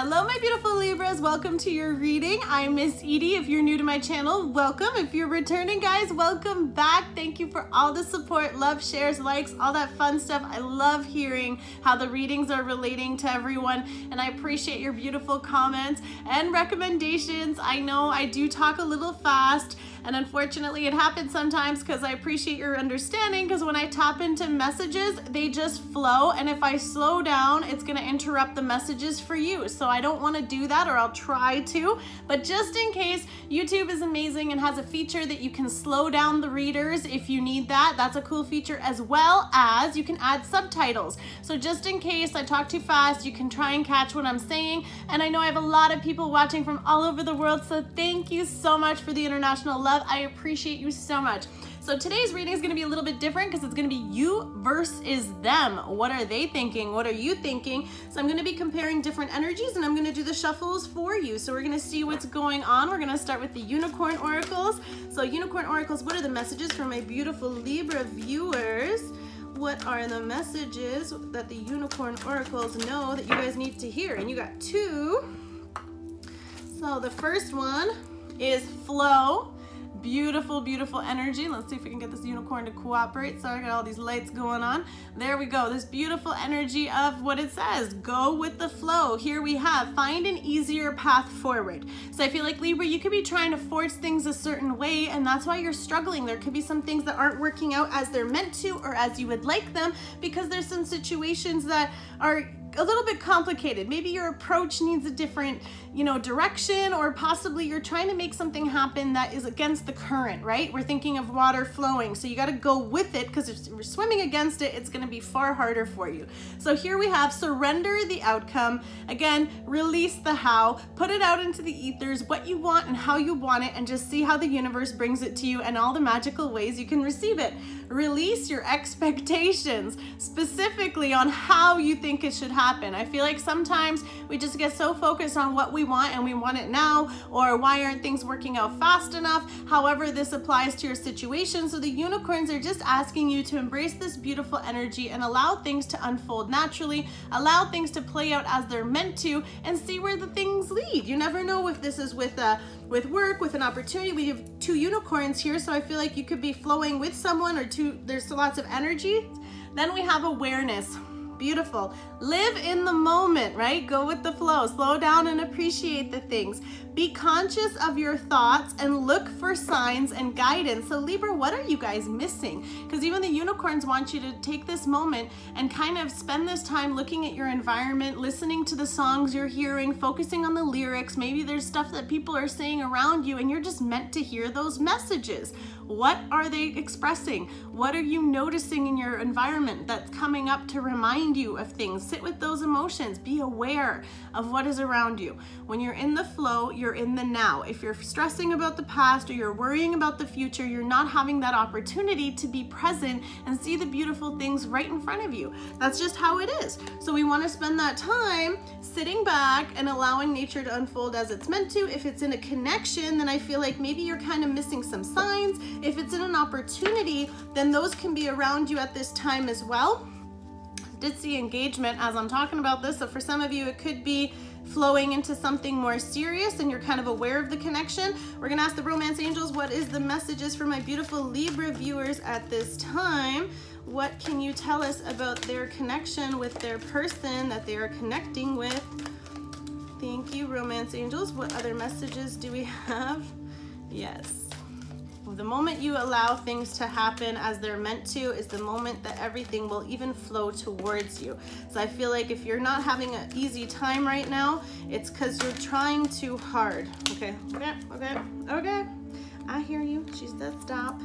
Hello my beautiful Libras, welcome to your reading. I'm Miss Edie. If you're new to my channel, welcome. If you're returning, guys, welcome back. Thank you for all the support, love, shares, likes, all that fun stuff. I love hearing how the readings are relating to everyone, and I appreciate your beautiful comments and recommendations. I know I do talk a little fast, and unfortunately it happens sometimes because I appreciate your understanding, because when I tap into messages, they just flow, and if I slow down, it's going to interrupt the messages for you. So I don't want to do that, or I'll try to, but just in case, YouTube is amazing and has a feature that you can slow down the readers if you need that. That's a cool feature, as well as you can add subtitles. So just in case I talk too fast, you can try and catch what I'm saying. And I know I have a lot of people watching from all over the world, so thank you so much for the international love. I appreciate you so much. So today's reading is going to be a little bit different because it's going to be you versus them. What are they thinking? What are you thinking? So I'm going to be comparing different energies, and I'm going to do the shuffles for you. So we're going to see what's going on. We're going to start with the unicorn oracles. So unicorn oracles, what are the messages for my beautiful Libra viewers? What are the messages that the unicorn oracles know that you guys need to hear? And you got two. So the first one is flow. Beautiful, beautiful energy. Let's see if we can get this unicorn to cooperate. Sorry, I got all these lights going on. There we go. This beautiful energy of what it says. Go with the flow. Here we have, find an easier path forward. So I feel like Libra, you could be trying to force things a certain way, and that's why you're struggling. There could be some things that aren't working out as they're meant to, or as you would like them, because there's some situations that are a little bit complicated. Maybe your approach needs a different, direction, or possibly you're trying to make something happen that is against the current, right? We're thinking of water flowing, so you got to go with it, because if you're swimming against it, it's going to be far harder for you. So here we have surrender the outcome. Again, release the how, put it out into the ethers, what you want and how you want it, and just see how the universe brings it to you and all the magical ways you can receive it. Release your expectations, specifically on how you think it should happen. I feel like sometimes we just get so focused on what we want, and we want it now, or why aren't things working out fast enough? However, this applies to your situation. So the unicorns are just asking you to embrace this beautiful energy and allow things to unfold naturally, allow things to play out as they're meant to, and see where the things lead. You never know if this is with work, with an opportunity. We have two unicorns here, so I feel like you could be flowing with someone, or there's lots of energy. Then we have awareness. Beautiful. Live in the moment, right? Go with the flow. Slow down and appreciate the things. Be conscious of your thoughts and look for signs and guidance. So Libra, what are you guys missing? Because even the unicorns want you to take this moment and kind of spend this time looking at your environment, listening to the songs you're hearing, focusing on the lyrics. Maybe there's stuff that people are saying around you, and you're just meant to hear those messages. What are they expressing? What are you noticing in your environment that's coming up to remind you of things? Sit with those emotions. Be aware of what is around you. When you're in the flow, you're in the now. If you're stressing about the past, or you're worrying about the future, you're not having that opportunity to be present and see the beautiful things right in front of you. That's just how it is. So we want to spend that time sitting back and allowing nature to unfold as it's meant to. If it's in a connection, then I feel like maybe you're kind of missing some signs. If it's in an opportunity, then those can be around you at this time as well. Did see engagement as I'm talking about this. So for some of you, it could be flowing into something more serious, and you're kind of aware of the connection. We're gonna ask the romance angels, what is the messages for my beautiful Libra viewers at this time? What can you tell us about their connection with their person that they are connecting with? Thank you, romance angels. What other messages do we have? Yes. The moment you allow things to happen as they're meant to is the moment that everything will even flow towards you. So I feel like if you're not having an easy time right now, it's because you're trying too hard. Okay. I hear you. She said stop.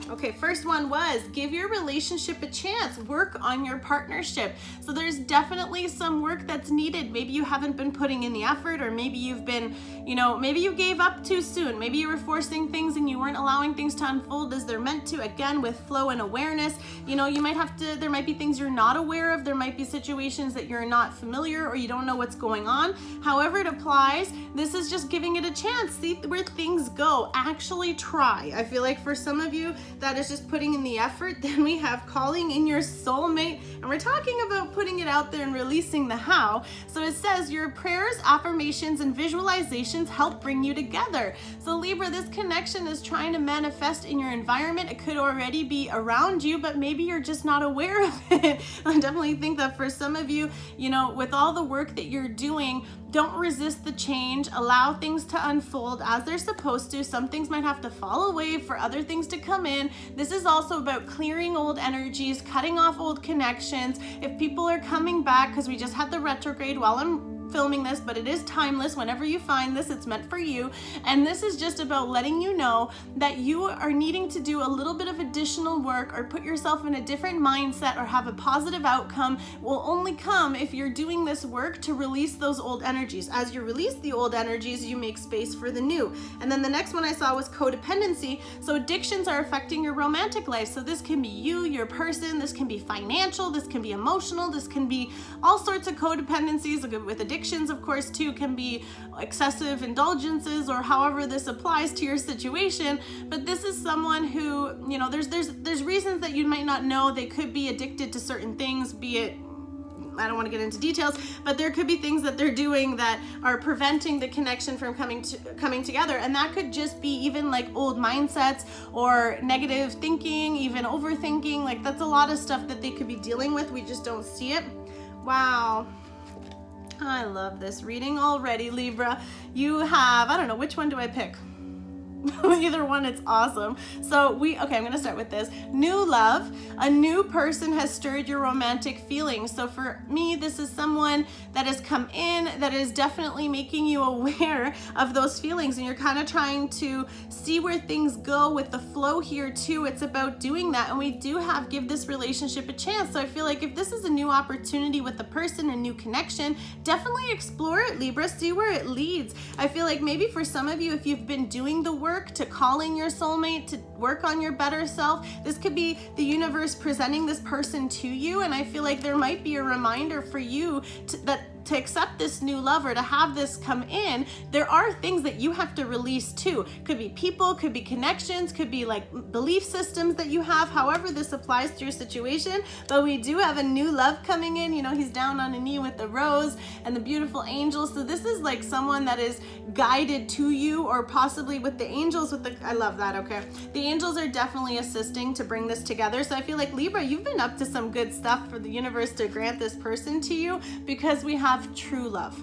Okay, first one was give your relationship a chance. Work on your partnership. So there's definitely some work that's needed. Maybe you haven't been putting in the effort, or maybe you've been, maybe you gave up too soon. Maybe you were forcing things and you weren't allowing things to unfold as they're meant to. Again, with flow and awareness, you might have to, there might be things you're not aware of. There might be situations that you're not familiar, or you don't know what's going on. However it applies, this is just giving it a chance. See where things go. Actually try. I feel like for some of you, that is just putting in the effort. Then we have calling in your soulmate, and we're talking about putting it out there and releasing the how. So it says your prayers, affirmations, and visualizations help bring you together. So Libra, this connection is trying to manifest in your environment. It could already be around you, but maybe you're just not aware of it. I definitely think that for some of you, you know, with all the work that you're doing, don't resist the change. Allow things to unfold as they're supposed to. Some things might have to fall away for other things to come in. This is also about clearing old energies, cutting off old connections. If people are coming back, because we just had the retrograde while I'm filming this, but it is timeless. Whenever you find this, it's meant for you. And this is just about letting you know that you are needing to do a little bit of additional work or put yourself in a different mindset or have a positive outcome will only come if you're doing this work to release those old energies. As you release the old energies, you make space for the new. And then the next one I saw was codependency. So addictions are affecting your romantic life. So this can be you, your person, this can be financial, this can be emotional, this can be all sorts of codependencies with addictions, of course, too, can be excessive indulgences or however this applies to your situation. But this is someone who, you know, there's reasons that you might not know. They could be addicted to certain things, be it, I don't want to get into details, but there could be things that they're doing that are preventing the connection from coming together. And that could just be even like old mindsets or negative thinking, even overthinking. Like that's a lot of stuff that they could be dealing with. We just don't see it. Wow. I love this reading already, Libra. You have, I don't know, which one do I pick? Either one, it's awesome. So okay, I'm gonna start with this. New love. A new person has stirred your romantic feelings. So for me, this is someone that has come in that is definitely making you aware of those feelings, and you're kind of trying to see where things go with the flow here too. It's about doing that, and we do have give this relationship a chance. So I feel like if this is a new opportunity with the person, a new connection, definitely explore it, Libra. See where it leads. I feel like maybe for some of you, if you've been doing the work to call in your soulmate, to work on your better self, this could be the universe presenting this person to you. And I feel like there might be a reminder for you to accept this new love or to have this come in. There are things that you have to release too. Could be people, could be connections, could be like belief systems that you have, however this applies to your situation. But we do have a new love coming in. You know, he's down on a knee with the rose and the beautiful angels. So this is like someone that is guided to you, or possibly with the angels, I love that, okay. The angels are definitely assisting to bring this together. So I feel like Libra, you've been up to some good stuff for the universe to grant this person to you, because we have true love.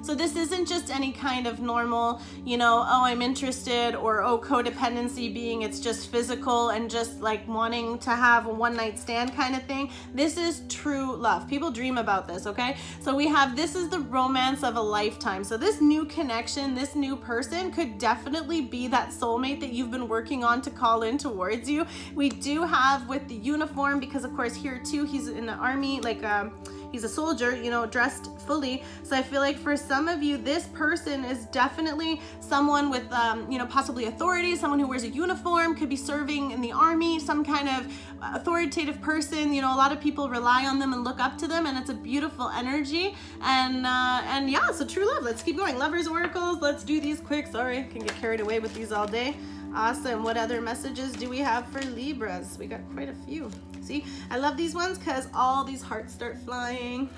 So this isn't just any kind of normal, you know, oh, I'm interested, or oh, codependency being it's just physical and just like wanting to have a one-night stand kind of thing. This is true love. People dream about this, okay? So we have, this is the romance of a lifetime. So this new connection, this new person could definitely be that soulmate that you've been working on to call in towards you. We do have with the uniform, because of course here too, he's in the army, like he's a soldier, you know, dressed fully. So I feel like for some of you, this person is definitely someone with, you know, possibly authority, someone who wears a uniform, could be serving in the army, some kind of authoritative person. You know, a lot of people rely on them and look up to them, and it's a beautiful energy. And yeah, so true love. Let's keep going. Lovers oracles. Let's do these quick. Sorry, I can get carried away with these all day. Awesome. What other messages do we have for Libras? We got quite a few. See, I love these ones because all these hearts start flying.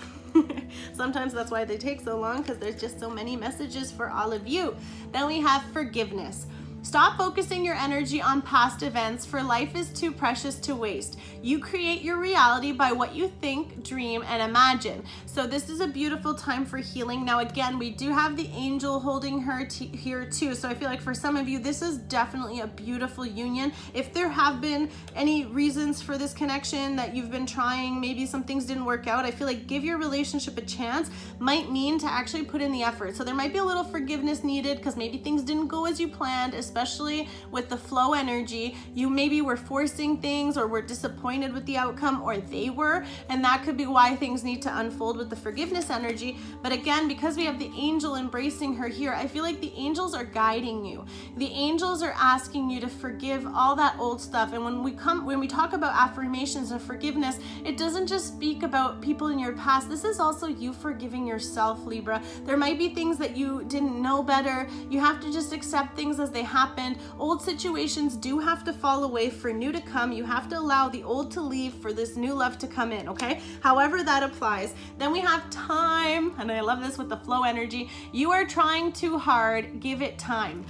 Sometimes that's why they take so long, because there's just so many messages for all of you. Then we have forgiveness. Stop focusing your energy on past events, for life is too precious to waste. You create your reality by what you think, dream, and imagine. So this is a beautiful time for healing. Now again, we do have the angel holding her here too. So I feel like for some of you, this is definitely a beautiful union. If there have been any reasons for this connection that you've been trying, maybe some things didn't work out, I feel like give your relationship a chance might mean to actually put in the effort. So there might be a little forgiveness needed, because maybe things didn't go as you planned, especially with the flow energy. You maybe were forcing things, or were disappointed with the outcome, or they were, and that could be why things need to unfold with the forgiveness energy. But again, because we have the angel embracing her here, I feel like the angels are guiding you. The angels are asking you to forgive all that old stuff. And when we talk about affirmations of forgiveness, it doesn't just speak about people in your past. This is also you forgiving yourself, Libra. There might be things that you didn't know better. You have to just accept things as they happen. happened. Old situations do have to fall away for new to come. You have to allow the old to leave for this new love to come in, okay? However that applies. Then we have time, and I love this with the flow energy. You are trying too hard, give it time.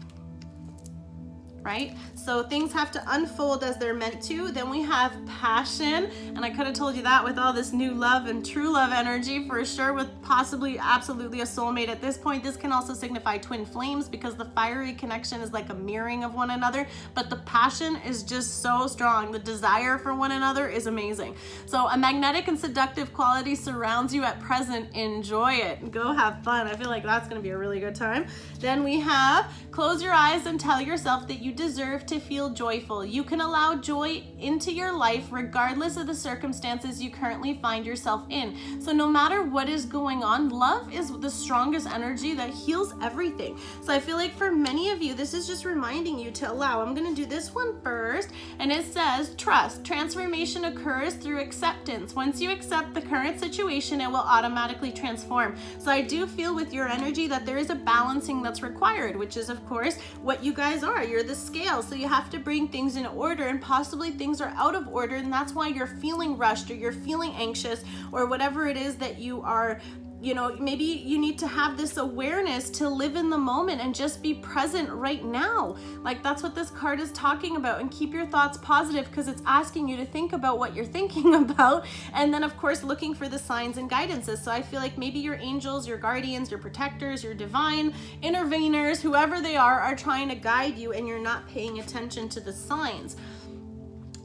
Right? So things have to unfold as they're meant to. Then we have passion, and I could have told you that with all this new love and true love energy for sure, with possibly absolutely a soulmate at this point. This can also signify twin flames because the fiery connection is like a mirroring of one another, but the passion is just so strong. The desire for one another is amazing. So a magnetic and seductive quality surrounds you at present. Enjoy it. Go have fun. I feel like that's going to be a really good time. Then we have close your eyes and tell yourself that you deserve to feel joyful. You can allow joy into your life regardless of the circumstances you currently find yourself in. So no matter what is going on, love is the strongest energy that heals everything. So I feel like for many of you, this is just reminding you to allow. I'm going to do this one first, and it says trust. Transformation occurs through acceptance. Once you accept the current situation, it will automatically transform. So I do feel with your energy that there is a balancing that's required, which is of course what you guys are. You're the scale, so you have to bring things in order, and possibly things are out of order, and that's why you're feeling rushed or you're feeling anxious or whatever it is that you are. You know, maybe you need to have this awareness to live in the moment and just be present right now. Like that's what this card is talking about. And keep your thoughts positive because it's asking you to think about what you're thinking about. And then of course, looking for the signs and guidances. So I feel like maybe your angels, your guardians, your protectors, your divine interveners, whoever they are trying to guide you, and you're not paying attention to the signs.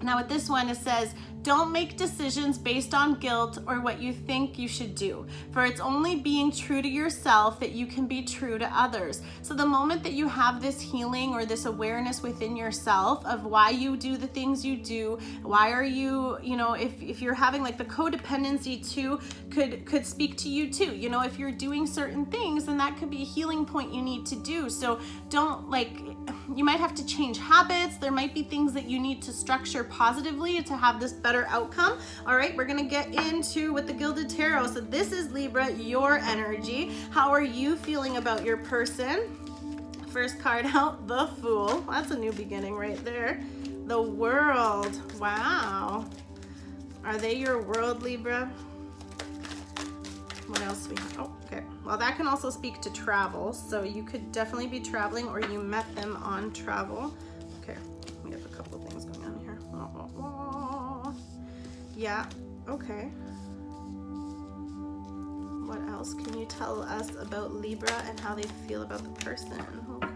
Now with this one, it says, don't make decisions based on guilt or what you think you should do, for it's only being true to yourself that you can be true to others. So the moment that you have this healing or this awareness within yourself of why you do the things you do, why are you, you know, if you're having like the codependency too, could speak to you too. You know, if you're doing certain things, then that could be a healing point you need to do. So don't you might have to change habits. There might be things that you need to structure positively to have this better outcome. All right, we're gonna get into with the Gilded Tarot. So this is Libra, your energy. How are you feeling about your person? First card out, the Fool. That's a new beginning right there. The World. Wow. Are they your world, Libra? What else we have? Oh, okay. Well, that can also speak to travel. So you could definitely be traveling, or you met them on travel. Okay, we have a couple of things going on here. Yeah, okay. What else can you tell us about Libra and how they feel about the person? Okay.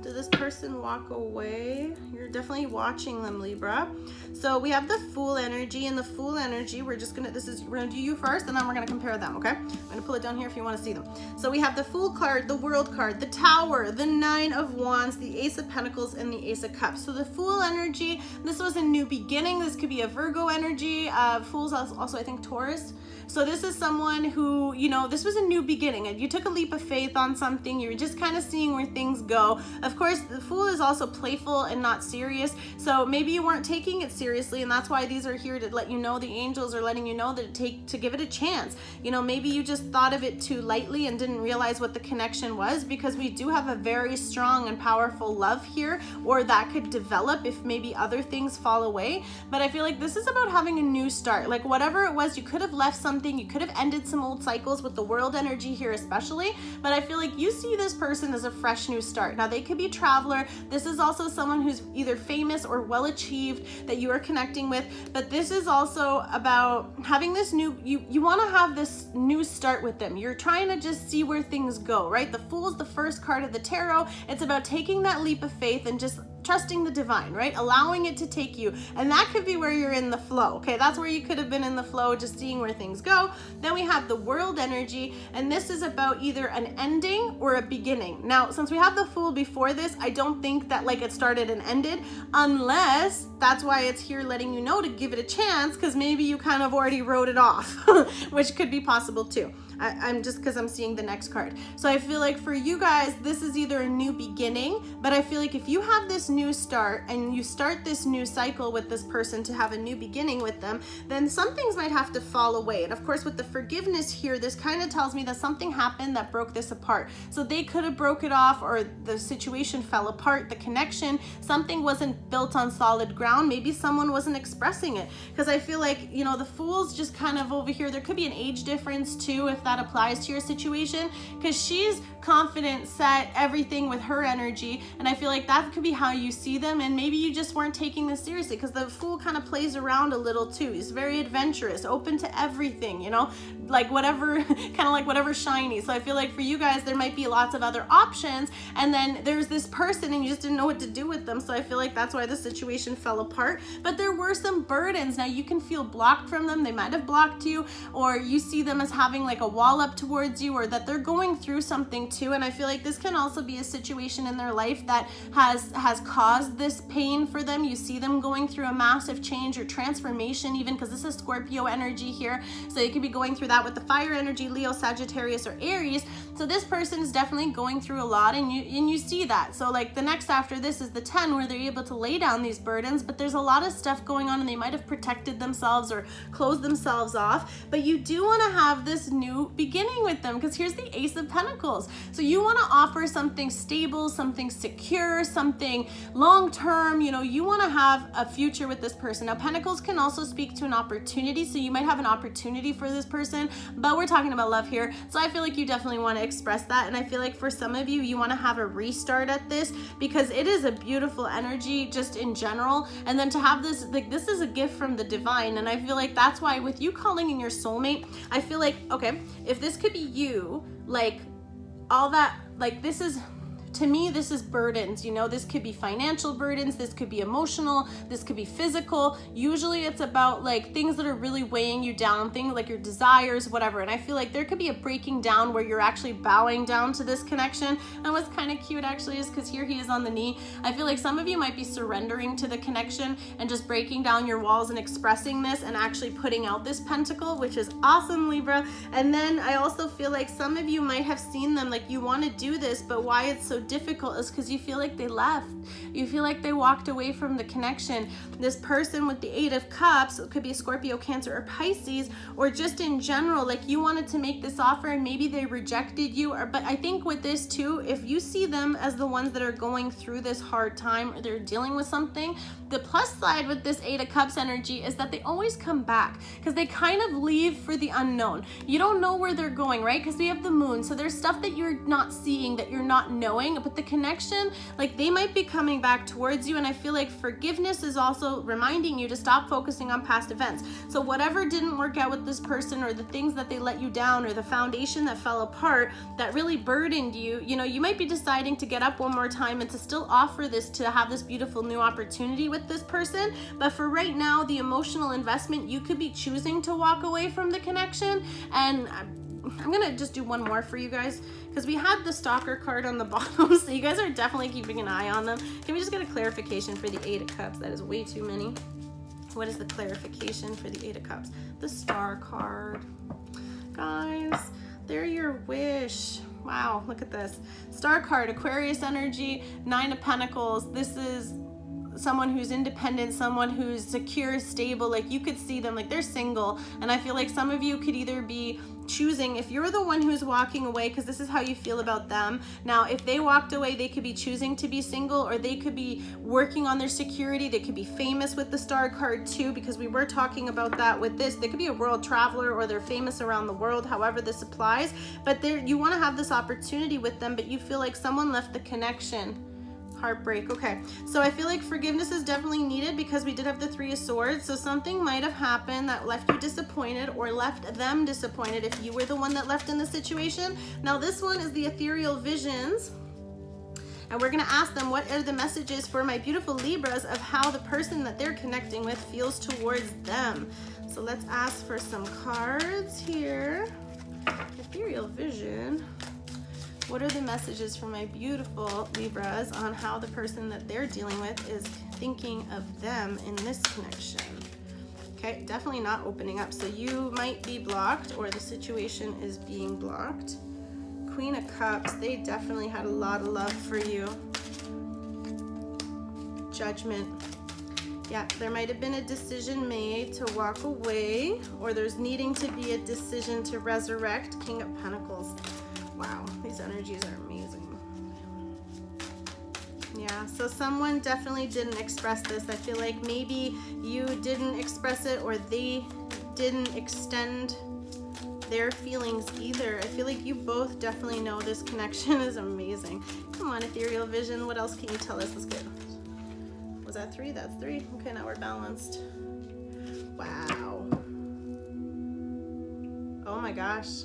Did this person walk away? You're definitely watching them, Libra. So we have the Fool energy, and the Fool energy, we're gonna do you first, and then we're gonna compare them, okay? I'm gonna pull it down here if you wanna see them. So we have the Fool card, the World card, the Tower, the Nine of Wands, the Ace of Pentacles, and the Ace of Cups. So the Fool energy, this was a new beginning. This could be a Virgo energy. Fool's also, I think, Taurus. So this is someone who, you know, this was a new beginning, and you took a leap of faith on something. You were just kind of seeing where things go. Of course, the Fool is also playful and not serious. So maybe you weren't taking it seriously, and that's why these are here to let you know. The angels are letting you know that to give it a chance. You know, maybe you just thought of it too lightly and didn't realize what the connection was, because we do have a very strong and powerful love here, or that could develop if maybe other things fall away. But I feel like this is about having a new start. Like whatever it was, you could have left something, you could have ended some old cycles with the World energy here especially, but I feel like you see this person as a fresh new start. Now they could be a traveler. This is also someone who's either famous or well achieved that you are connecting with, but this is also about having this new, you want to have this new start with them. You're trying to just see where things go, right? The Fool is the first card of the tarot. It's about taking that leap of faith and just trusting the divine, right? Allowing it to take you. And that could be where you're in the flow. Okay, that's where you could have been in the flow, just seeing where things go. Then we have the World energy, and this is about either an ending or a beginning. Now, since we have the Fool before this, I don't think that like it started and ended, unless that's why it's here letting you know to give it a chance, because maybe you kind of already wrote it off, which could be possible too. I'm just because I'm seeing the next card. So I feel like for you guys, this is either a new beginning, but I feel like if you have this new start and you start this new cycle with this person to have a new beginning with them, then some things might have to fall away. And of course, with the forgiveness here, this kind of tells me that something happened that broke this apart. So they could have broke it off, or the situation fell apart, the connection, something wasn't built on solid ground. Maybe someone wasn't expressing it. Because I feel like, you know, the Fool's just kind of over here. There could be an age difference too, if that applies to your situation, because she's confident, set, everything with her energy. And I feel like that could be how you see them. And maybe you just weren't taking this seriously, because the Fool kind of plays around a little too. He's very adventurous, open to everything, you know, like whatever, kind of like whatever shiny. So I feel like for you guys, there might be lots of other options. And then there's this person and you just didn't know what to do with them. So I feel like that's why the situation fell apart. But there were some burdens. Now you can feel blocked from them. They might have blocked you, or you see them as having like a wall up towards you, or that they're going through something too. And I feel like this can also be a situation in their life that has caused this pain for them. You see them going through a massive change or transformation, even because this is Scorpio energy here. So you could be going through that with the fire energy, Leo, Sagittarius, or Aries. So this person is definitely going through a lot, and you see that. So like the next after this is the 10, where they're able to lay down these burdens, but there's a lot of stuff going on and they might have protected themselves or closed themselves off. But you do want to have this new beginning with them, because here's the Ace of Pentacles. So you want to offer something stable, something secure, something long-term. You know, you want to have a future with this person. Now Pentacles can also speak to an opportunity. So you might have an opportunity for this person, but we're talking about love here. So I feel like you definitely want to express that. And I feel like for some of you, you want to have a restart at this, because it is a beautiful energy just in general. And then to have this, like, this is a gift from the divine. And I feel like that's why with you calling in your soulmate, I feel like, okay, if this could be you, like all that, like this is, to me, this is burdens, you know, this could be financial burdens, this could be emotional, this could be physical. Usually it's about like things that are really weighing you down, things like your desires, whatever. And I feel like there could be a breaking down where you're actually bowing down to this connection. And what's kind of cute actually is because here he is on the knee. I feel like some of you might be surrendering to the connection and just breaking down your walls and expressing this and actually putting out this pentacle, which is awesome, Libra. And then I also feel like some of you might have seen them, like you want to do this, but why it's so difficult is because you feel like they left. You feel like they walked away from the connection. This person with the 8 of Cups, it could be a Scorpio, Cancer, or Pisces, or just in general, like you wanted to make this offer and maybe they rejected you. Or, but I think with this too, if you see them as the ones that are going through this hard time or they're dealing with something, the plus side with this 8 of Cups energy is that they always come back, because they kind of leave for the unknown. You don't know where they're going, right? Because we have the moon. So there's stuff that you're not seeing, that you're not knowing, but the connection, like they might be coming back towards you. And I feel like forgiveness is also reminding you to stop focusing on past events. So whatever didn't work out with this person, or the things that they let you down, or the foundation that fell apart that really burdened you, you know, you might be deciding to get up one more time and to still offer this, to have this beautiful new opportunity with this person. But for right now, the emotional investment, you could be choosing to walk away from the connection. And I'm gonna just do one more for you guys, because we had the stalker card on the bottom, so you guys are definitely keeping an eye on them. Can we just get a clarification for the 8 of Cups? That is way too many. What is the clarification for the 8 of Cups? The Star card. Guys, they're your wish. Wow, look at this. Star card, Aquarius energy, 9 of Pentacles. This is someone who's independent, someone who's secure, stable. Like you could see them, like they're single. And I feel like some of you could either be choosing, if you're the one who's walking away, because this is how you feel about them. Now, if they walked away, they could be choosing to be single, or they could be working on their security. They could be famous with the Star card too, because we were talking about that with this. They could be a world traveler, or they're famous around the world, however this applies. But you want to have this opportunity with them, but you feel like someone left the connection. Heartbreak. Okay, so I feel like forgiveness is definitely needed, because we did have the 3 of Swords. So something might have happened that left you disappointed, or left them disappointed if you were the one that left in the situation. Now this one is the ethereal visions, and we're gonna ask them, what are the messages for my beautiful Libras of how the person that they're connecting with feels towards them. So let's ask for some cards here. Ethereal vision. What are the messages for my beautiful Libras on how the person that they're dealing with is thinking of them in this connection? Okay, definitely not opening up. So you might be blocked, or the situation is being blocked. Queen of Cups, they definitely had a lot of love for you. Judgment. Yeah, there might have been a decision made to walk away, or there's needing to be a decision to resurrect. King of Pentacles. Wow, these energies are amazing. Yeah, so someone definitely didn't express this. I feel like maybe you didn't express it, or they didn't extend their feelings either. I feel like you both definitely know this connection is amazing. Come on, ethereal vision, what else can you tell us? Let's get, was that 3? That's 3. Okay, now we're balanced. Wow. Oh my gosh.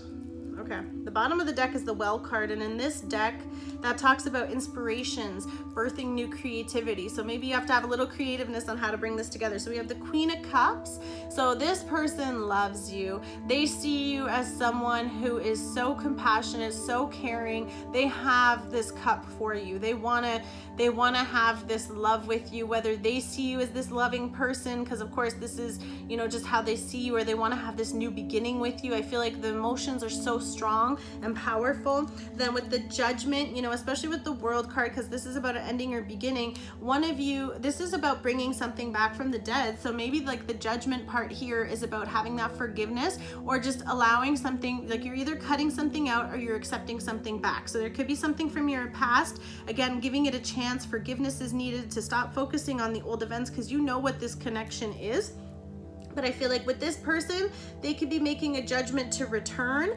Okay, the bottom of the deck is the Well card, and in this deck, that talks about inspirations, birthing new creativity. So maybe you have to have a little creativeness on how to bring this together. So we have the Queen of Cups. So this person loves you. They see you as someone who is so compassionate, so caring. They have this cup for you. They wanna have this love with you, whether they see you as this loving person, because of course this is, you know, just how they see you, or they want to have this new beginning with you. I feel like the emotions are so strong and powerful. Then with the Judgment, you know, especially with the World card, because this is about an ending or beginning, one of you, this is about bringing something back from the dead. So maybe like the Judgment part here is about having that forgiveness, or just allowing something, like you're either cutting something out or you're accepting something back. So there could be something from your past, again, giving it a chance. Forgiveness is needed to stop focusing on the old events, because you know what this connection is. But I feel like with this person, they could be making a judgment to return.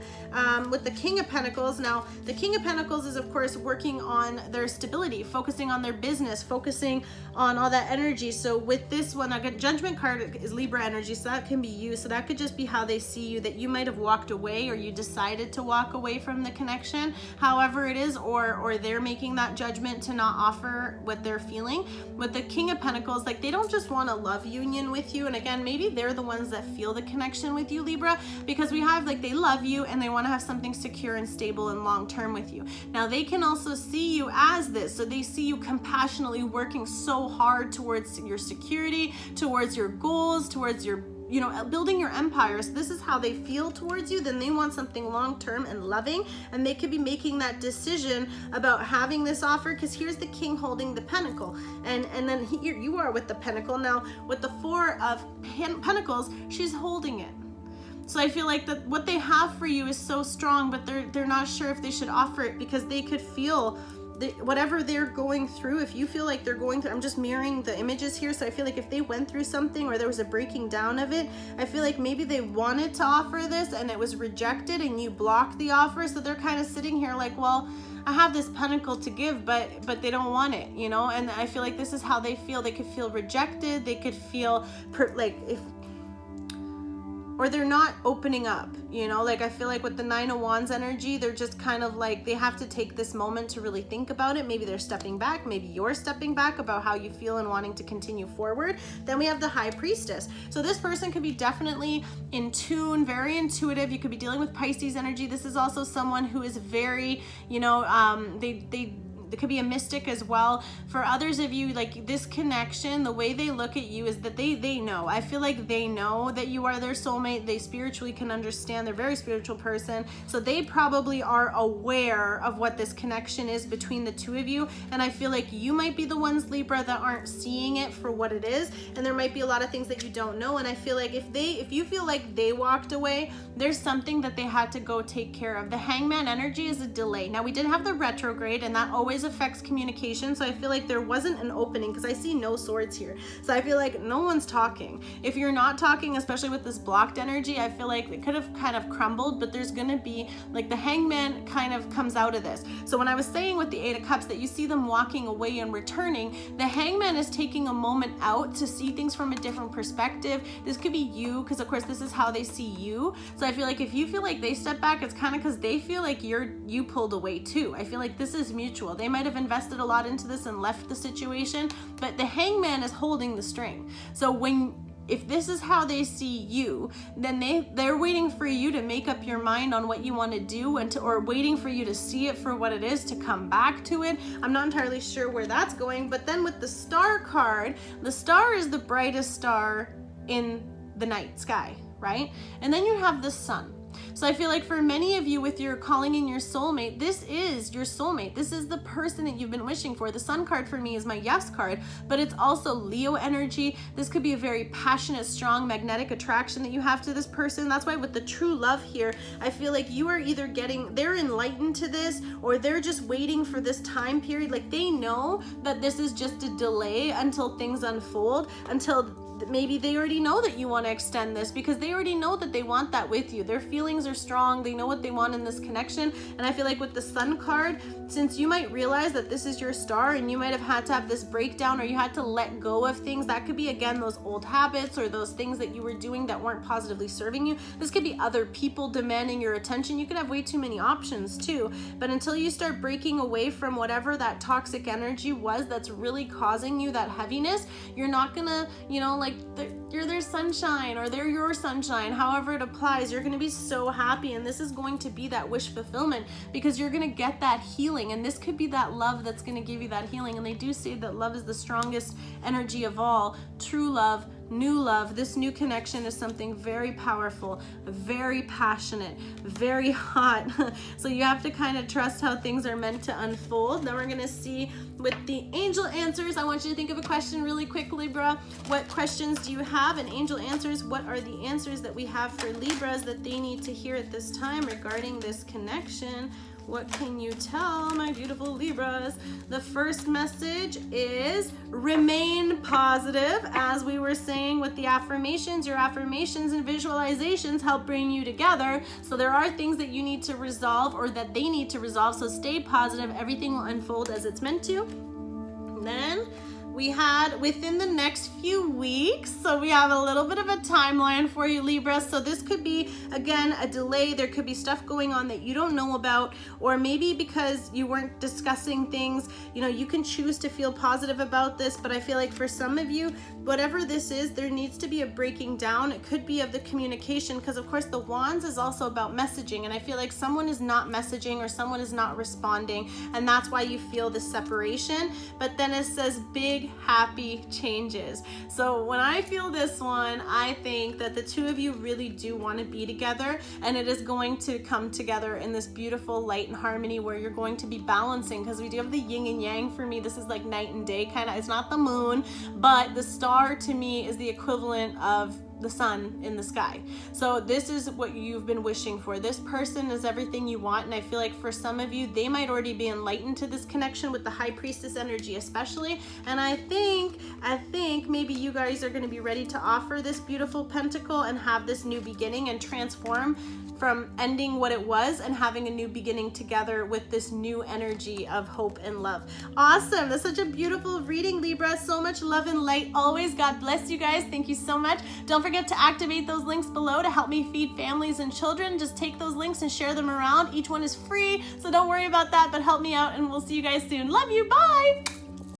With the King of Pentacles, now the King of Pentacles is of course working on their stability, focusing on their business, focusing on all that energy. So with this one, I got Judgment card is Libra energy, so that can be you. So that could just be how they see you, that you might have walked away, or you decided to walk away from the connection, however it is, or they're making that judgment to not offer what they're feeling. With the King of Pentacles, like they don't just want a love union with you, and again, maybe they're the ones that feel the connection with you, Libra, because we have like they love you and they want to have something secure and stable and long-term with you. Now they can also see you as this, so they see you compassionately working so hard towards your security, towards your goals, towards your, you know, building your empire. So this is how they feel towards you. Then they want something long-term and loving, and they could be making that decision about having this offer, because here's the King holding the Pentacle, and then here you are with the Pentacle. Now with the Four of Pentacles, she's holding it. So I feel like that what they have for you is so strong, but they're not sure if they should offer it, because they could feel whatever they're going through. If you feel like they're going through, I'm just mirroring the images here, so I feel like if they went through something, or there was a breaking down of it, I feel like maybe they wanted to offer this and it was rejected and you blocked the offer. So they're kind of sitting here like, well, I have this pentacle to give, but they don't want it, you know. And I feel like this is how they feel. They could feel rejected, they could feel or they're not opening up, you know. Like I feel like with the Nine of Wands energy, they're just kind of like, they have to take this moment to really think about it. Maybe they're stepping back, maybe you're stepping back about how you feel and wanting to continue forward. Then we have the High Priestess. So this person could be definitely in tune, very intuitive. You could be dealing with Pisces energy. This is also someone who is very, you know, it could be a mystic as well. For others of you, like this connection, the way they look at you is that they know. I feel like they know that you are their soulmate. They spiritually can understand. They're a very spiritual person. So they probably are aware of what this connection is between the two of you. And I feel like you might be the ones, Libra, that aren't seeing it for what it is. And there might be a lot of things that you don't know. And I feel like if you feel like they walked away, there's something that they had to go take care of. The Hangman energy is a delay. Now we did have the retrograde, and that always affects communication. So I feel like there wasn't an opening, because I see no swords here. So I feel like no one's talking. If you're not talking, especially with this blocked energy, I feel like it could have kind of crumbled, but there's gonna be like the Hangman kind of comes out of this. So when I was saying with the Eight of Cups that you see them walking away and returning, the Hangman is taking a moment out to see things from a different perspective. This could be you, because of course this is how they see you. So I feel like if you feel like they step back, it's kind of because they feel like you pulled away too. I feel like this is mutual. They might have invested a lot into this and left the situation, but the Hangman is holding the string. So if this is how they see you, then they're waiting for you to make up your mind on what you want to do, or waiting for you to see it for what it is, to come back to it. I'm not entirely sure where that's going. But then with the Star card, the star is the brightest star in the night sky, right? And then you have the sun. So I feel like for many of you with your calling in your soulmate, this is your soulmate. This is the person that you've been wishing for. The sun card for me is my yes card, but it's also Leo energy. This could be a very passionate, strong magnetic attraction that you have to this person. That's why with the true love here, I feel like you are either they're enlightened to this, or they're just waiting for this time period. Like they know that this is just a delay until things unfold, until maybe they already know that you want to extend this, because they already know that they want that with you. Their feelings are strong. They know what they want in this connection. And I feel like with the sun card, since you might realize that this is your star and you might have had to have this breakdown, or you had to let go of things, that could be again those old habits or those things that you were doing that weren't positively serving you. This could be other people demanding your attention. You could have way too many options too. But until you start breaking away from whatever that toxic energy was that's really causing you that heaviness, you're not gonna, you know, like you're their sunshine, or they're your sunshine, however it applies. You're gonna be so happy, and this is going to be that wish fulfillment, because you're gonna get that healing, and this could be that love that's gonna give you that healing. And they do say that love is the strongest energy of all. True love, new love, this new connection is something very powerful, very passionate, very hot. So you have to kind of trust how things are meant to unfold. Now we're gonna see with the angel answers. I want you to think of a question really quick, Libra. What questions do you have? And angel answers, what are the answers that we have for Libras that they need to hear at this time regarding this connection? What can you tell my beautiful Libras? The first message is remain positive. As we were saying with the affirmations, your affirmations and visualizations help bring you together. So there are things that you need to resolve, or that they need to resolve. So stay positive. Everything will unfold as it's meant to. And then we had within the next few weeks, so we have a little bit of a timeline for you, Libra. So this could be, again, a delay. There could be stuff going on that you don't know about, or maybe because you weren't discussing things, you know, you can choose to feel positive about this. But I feel like for some of you, whatever this is, there needs to be a breaking down. It could be of the communication, because of course the wands is also about messaging, and I feel like someone is not messaging, or someone is not responding, and that's why you feel the separation. But then it says big happy changes. So when I feel this one, I think that the two of you really do want to be together, and it is going to come together in this beautiful light and harmony where you're going to be balancing, because we do have the yin and yang. For me, this is like night and day kind of. It's not the moon, but the star to me is the equivalent of the sun in the sky. So this is what you've been wishing for. This person is everything you want, and I feel like for some of you, they might already be enlightened to this connection with the high priestess energy especially. And I think maybe you guys are going to be ready to offer this beautiful pentacle and have this new beginning and transform from ending what it was and having a new beginning together with this new energy of hope and love. Awesome. That's such a beautiful reading, Libra. So much love and light always. God bless you guys. Thank you so much. Don't forget to activate those links below to help me feed families and children. Just take those links and share them around. Each one is free, so don't worry about that, but help me out, and we'll see you guys soon. Love you. Bye.